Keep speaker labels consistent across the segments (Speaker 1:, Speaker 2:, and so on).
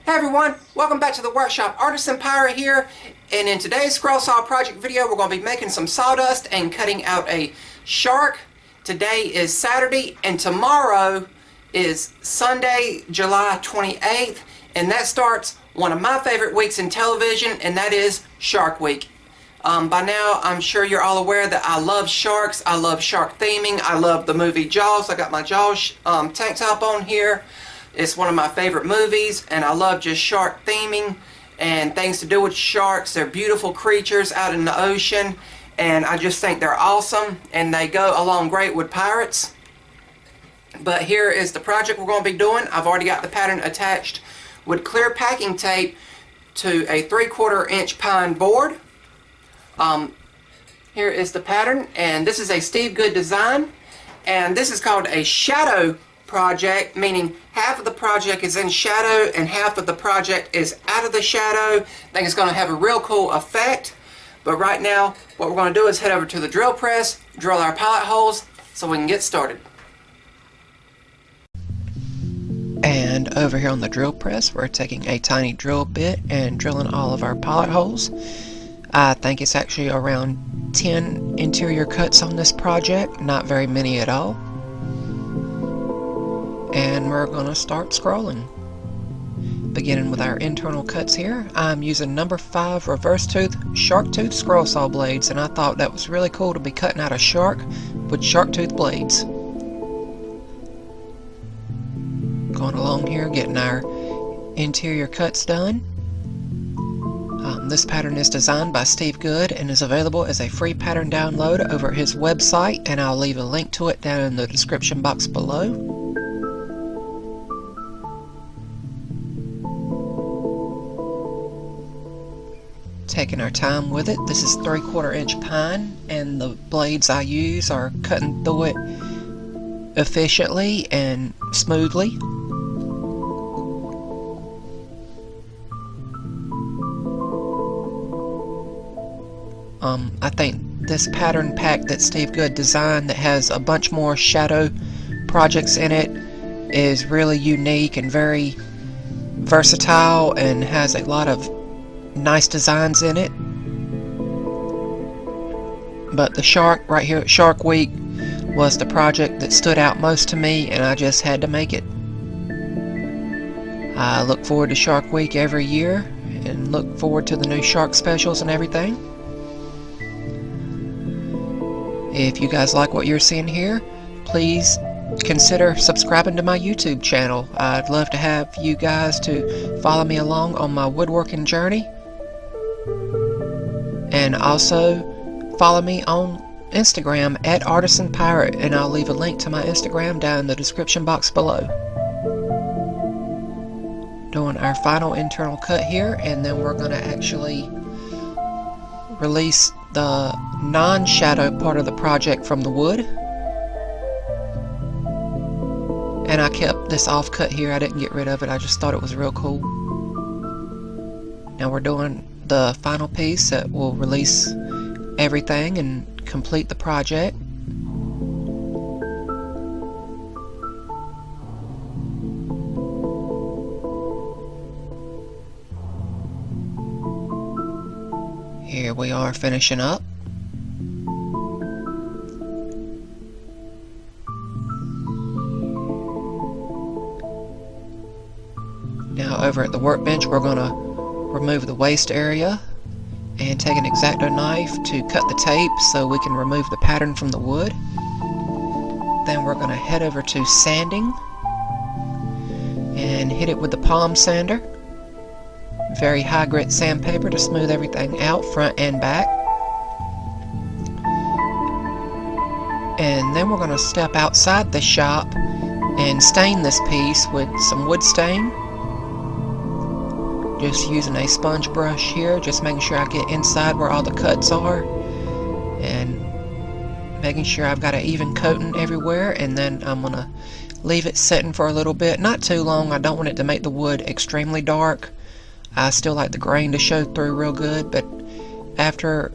Speaker 1: Hey everyone, welcome back to the workshop. Artisan Pirate here, and in today's scroll saw project video we're going to be making some sawdust and cutting out a shark. Today is Saturday and tomorrow is Sunday, July 28th, and that starts one of my favorite weeks in television, and that is Shark Week. By now I'm sure you're all aware that I love sharks, I love shark theming, I love the movie Jaws. I got my Jaws tank top on here. It's one of my favorite movies, and I love just shark theming and things to do with sharks. They're beautiful creatures out in the ocean, and I just think they're awesome, and they go along great with pirates. But here is the project we're going to be doing. I've already got the pattern attached with clear packing tape to a 3/4 inch pine board. Here is the pattern, and this is a Steve Good design, and this is called a shadow project, meaning half of the project is in shadow and half of the project is out of the shadow. I think it's going to have a real cool effect. But right now what we're going to do is head over to the drill press, drill our pilot holes so we can get started. And over here on the drill press we're taking a tiny drill bit and drilling all of our pilot holes. I think it's actually around 10 interior cuts on this project, not very many at all. And we're going to start scrolling. Beginning with our internal cuts here, I'm using number 5 reverse tooth shark tooth scroll saw blades, and I thought that was really cool to be cutting out a shark with shark tooth blades. Going along here, getting our interior cuts done. This pattern is designed by Steve Good and is available as a free pattern download over at his website, and I'll leave a link to it down in the description box below. Taking our time with it. This is 3/4 inch pine, and the blades I use are cutting through it efficiently and smoothly. I think this pattern pack that Steve Good designed that has a bunch more shadow projects in it is really unique and very versatile and has a lot of nice designs in it. But the shark right here at Shark Week was the project that stood out most to me, and I just had to make it. I look forward to Shark Week every year and look forward to the new shark specials and everything. If you guys like what you're seeing here, please consider subscribing to my YouTube channel. I'd love to have you guys to follow me along on my woodworking journey. And also follow me on Instagram at Artisan Pirate, and I'll leave a link to my Instagram down in the description box below. Doing our final internal cut here, and then we're going to actually release the non-shadow part of the project from the wood. And I kept this off cut here, I didn't get rid of it, I just thought it was real cool. Now we're doing the final piece that will release everything and complete the project. Here we are finishing up. Now over at the workbench we're going to remove the waste area and take an X-Acto knife to cut the tape so we can remove the pattern from the wood. Then we're going to head over to sanding and hit it with the palm sander. Very high grit sandpaper to smooth everything out front and back. And then we're going to step outside the shop and stain this piece with some wood stain. Just using a sponge brush here, just making sure I get inside where all the cuts are and making sure I've got an even coating everywhere. And then I'm going to leave it sitting for a little bit, not too long. I don't want it to make the wood extremely dark. I still like the grain to show through real good, but after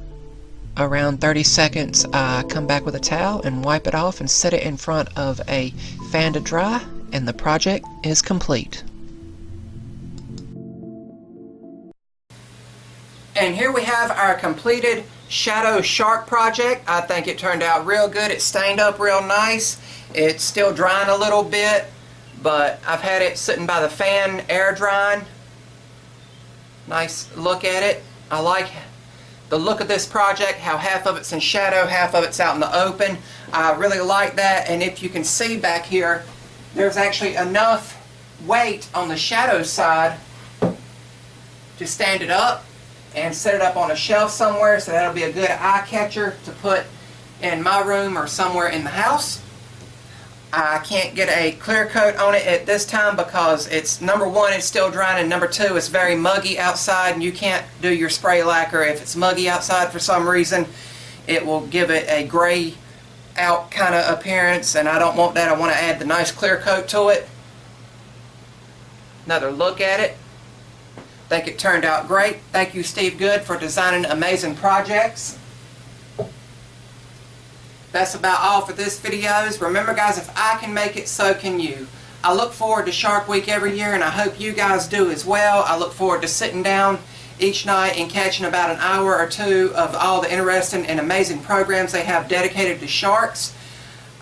Speaker 1: around 30 seconds I come back with a towel and wipe it off and set it in front of a fan to dry, and the project is complete. And here we have our completed shadow shark project. I think it turned out real good. It stained up real nice. It's still drying a little bit, but I've had it sitting by the fan air drying. Nice look at it. I like the look of this project, how half of it's in shadow, half of it's out in the open. I really like that, and if you can see back here, there's actually enough weight on the shadow side to stand it up and set it up on a shelf somewhere, so that'll be a good eye catcher to put in my room or somewhere in the house. I can't get a clear coat on it at this time because it's, number one, it's still drying, and number two, it's very muggy outside, and you can't do your spray lacquer if it's muggy outside for some reason. It will give it a gray out kind of appearance, and I don't want that. I want to add the nice clear coat to it. Another look at it. I think it turned out great. Thank you, Steve Good, for designing amazing projects. That's about all for this videos. Remember, guys, if I can make it, so can you. I look forward to Shark Week every year, and I hope you guys do as well. I look forward to sitting down each night and catching about an hour or two of all the interesting and amazing programs they have dedicated to sharks.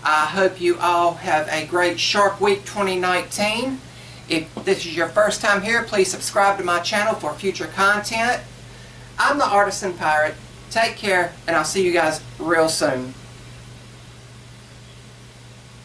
Speaker 1: I hope you all have a great Shark Week 2019. If this is your first time here, please subscribe to my channel for future content. I'm the Artisan Pirate. Take care, and I'll see you guys real soon.